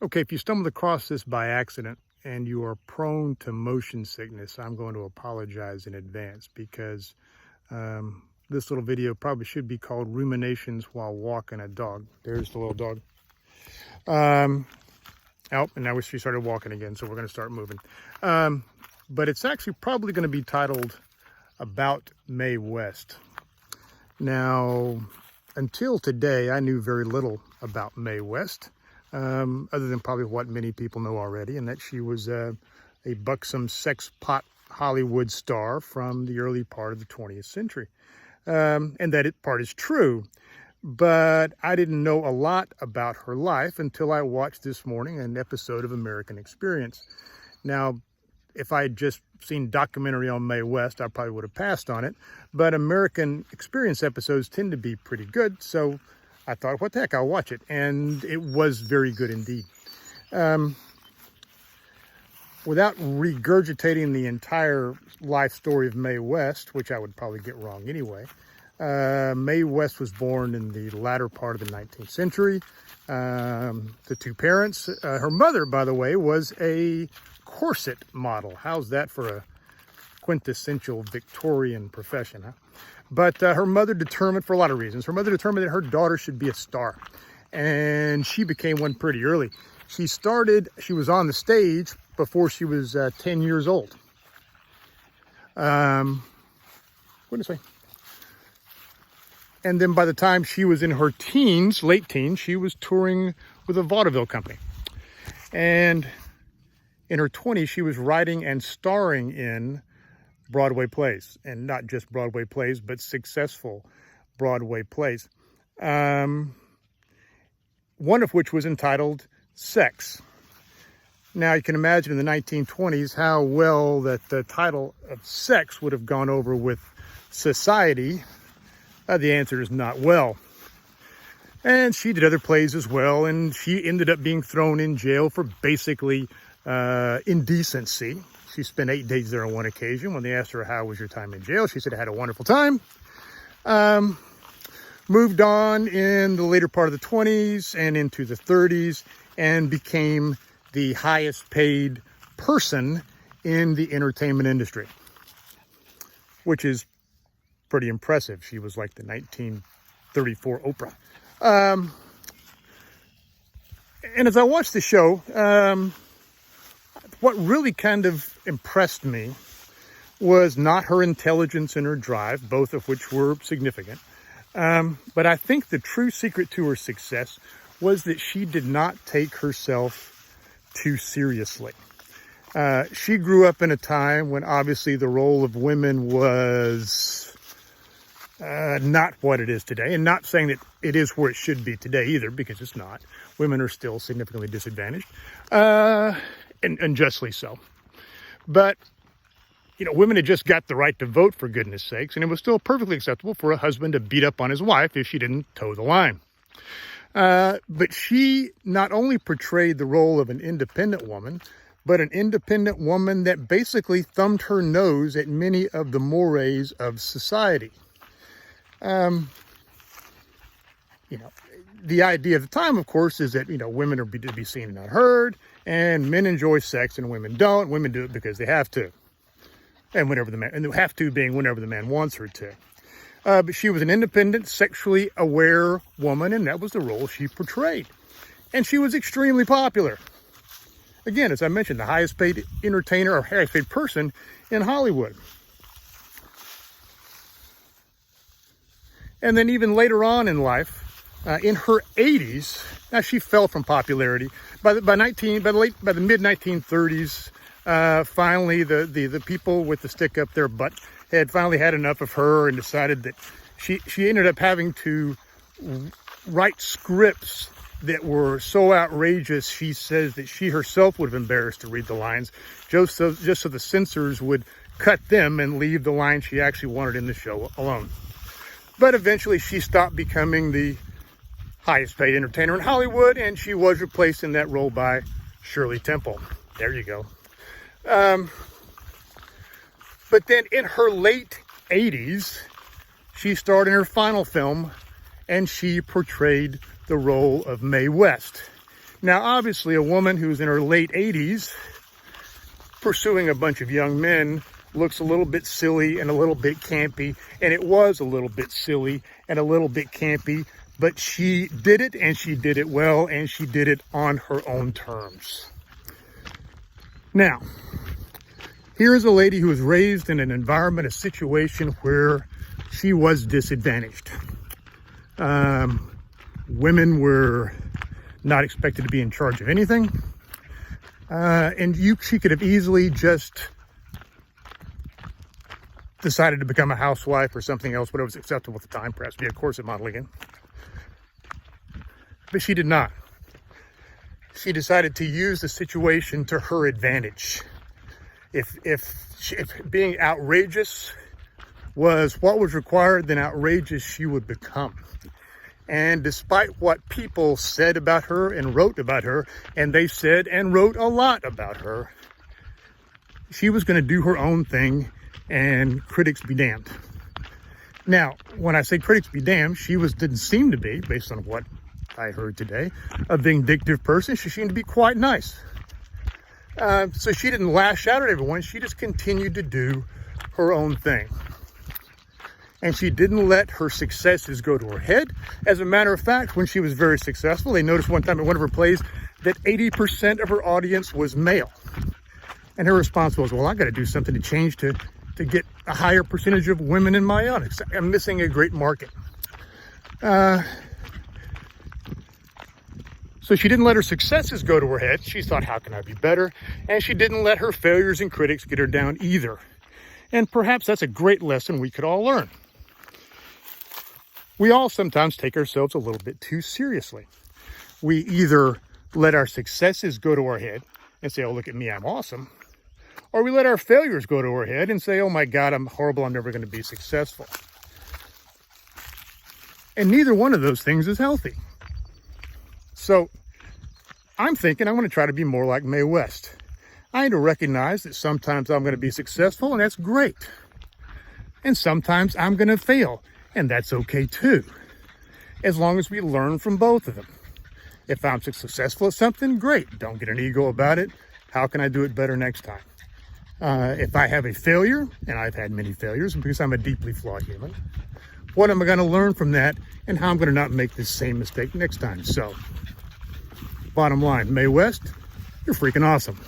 Okay, if you stumbled across this by accident and you are prone to motion sickness, I'm going to apologize in advance because this little video probably should be called Ruminations While Walking a Dog. There's the little dog. Oh, and now she started walking again, so we're going to start moving. But it's actually probably going to be titled About Mae West. Now, until today, I knew very little about Mae West. Other than probably what many people know already, and that she was a buxom sex pot Hollywood star from the early part of the 20th century. And that part is true. But I didn't know a lot about her life until I watched this morning an episode of American Experience. Now, if I had just seen documentary on Mae West, I probably would have passed on it. But American Experience episodes tend to be pretty good, so I thought, what the heck, I'll watch it. And it was very good indeed. Without regurgitating the entire life story of Mae West, which I would probably get wrong anyway, Mae West was born in the latter part of the 19th century to two parents. Her mother, by the way, was a corset model. How's that for a quintessential Victorian profession, huh? But her mother determined, for a lot of reasons, her mother determined that her daughter should be a star. And she became one pretty early. She was on the stage before she was 10 years old. What did I say? And then by the time she was in her teens, late teens, she was touring with a vaudeville company. And in her 20s, she was writing and starring in Broadway plays, and not just Broadway plays, but successful Broadway plays. One of which was entitled Sex. Now you can imagine in the 1920s how well that the title of Sex would have gone over with society. The answer is not well. And she did other plays as well, and she ended up being thrown in jail for basically indecency. She spent 8 days there on one occasion. When they asked her, how was your time in jail? She said, I had a wonderful time. Moved on in the later part of the 20s and into the 30s and became the highest paid person in the entertainment industry, which is pretty impressive. She was like the 1934 Oprah. And as I watched the show, what really kind of impressed me was not her intelligence and her drive, both of which were significant. But I think the true secret to her success was that she did not take herself too seriously. She grew up in a time when obviously the role of women was not what it is today. And not saying that it is where it should be today either, because it's not. Women are still significantly disadvantaged. And justly so. But, you know, women had just got the right to vote, for goodness sakes, and it was still perfectly acceptable for a husband to beat up on his wife if she didn't toe the line. But she not only portrayed the role of an independent woman, but an independent woman that basically thumbed her nose at many of the mores of society. You know, the idea at the time, of course, is that, you know, women are to be seen and not heard, and men enjoy sex and women don't. Women do it because they have to. And whenever the man, and they have to being whenever the man wants her to. But she was an independent, sexually aware woman, and that was the role she portrayed. And she was extremely popular. Again, as I mentioned, the highest paid entertainer or highest paid person in Hollywood. And then even later on in life, in her 80s, now she fell from popularity. By the mid 1930s, finally the people with the stick up their butt had finally had enough of her and decided that she ended up having to write scripts that were so outrageous, she says that she herself would have embarrassed to read the lines, just so the censors would cut them and leave the lines she actually wanted in the show alone. But eventually she stopped becoming the highest paid entertainer in Hollywood, and she was replaced in that role by Shirley Temple. There you go. But then in her late 80s, she starred in her final film, and she portrayed the role of Mae West. Now, obviously, a woman who's in her late 80s pursuing a bunch of young men looks a little bit silly and a little bit campy, and it was a little bit silly and a little bit campy, but she did it, and she did it well, and she did it on her own terms. Now, here is a lady who was raised in an environment, a situation where she was disadvantaged. Women were not expected to be in charge of anything. And she could have easily just decided to become a housewife or something else, whatever was acceptable at the time, perhaps be a corset model again. But she did not. She decided to use the situation to her advantage. If being outrageous was what was required, then outrageous she would become. And despite what people said about her and wrote about her, and they said and wrote a lot about her, she was going to do her own thing, and critics be damned. Now, when I say critics be damned, she didn't seem to be, based on what I heard today, a vindictive person. She seemed to be quite nice. So she didn't lash out at everyone. She just continued to do her own thing. And she didn't let her successes go to her head. As a matter of fact, when she was very successful, they noticed one time at one of her plays that 80% of her audience was male. And her response was, well, I got to do something to change to get a higher percentage of women in my audience. I'm missing a great market. So she didn't let her successes go to her head. She thought, how can I be better? And she didn't let her failures and critics get her down either. And perhaps that's a great lesson we could all learn. We all sometimes take ourselves a little bit too seriously. We either let our successes go to our head and say, oh, look at me, I'm awesome. Or we let our failures go to our head and say, oh my God, I'm horrible, I'm never going to be successful. And neither one of those things is healthy. So I'm thinking I'm going to try to be more like Mae West. I need to recognize that sometimes I'm going to be successful, and that's great. And sometimes I'm going to fail, and that's okay too, as long as we learn from both of them. If I'm successful at something, great. Don't get an ego about it. How can I do it better next time? If I have a failure, and I've had many failures because I'm a deeply flawed human, what am I going to learn from that, and how I'm going to not make this same mistake next time? So, bottom line, Mae West, you're freaking awesome.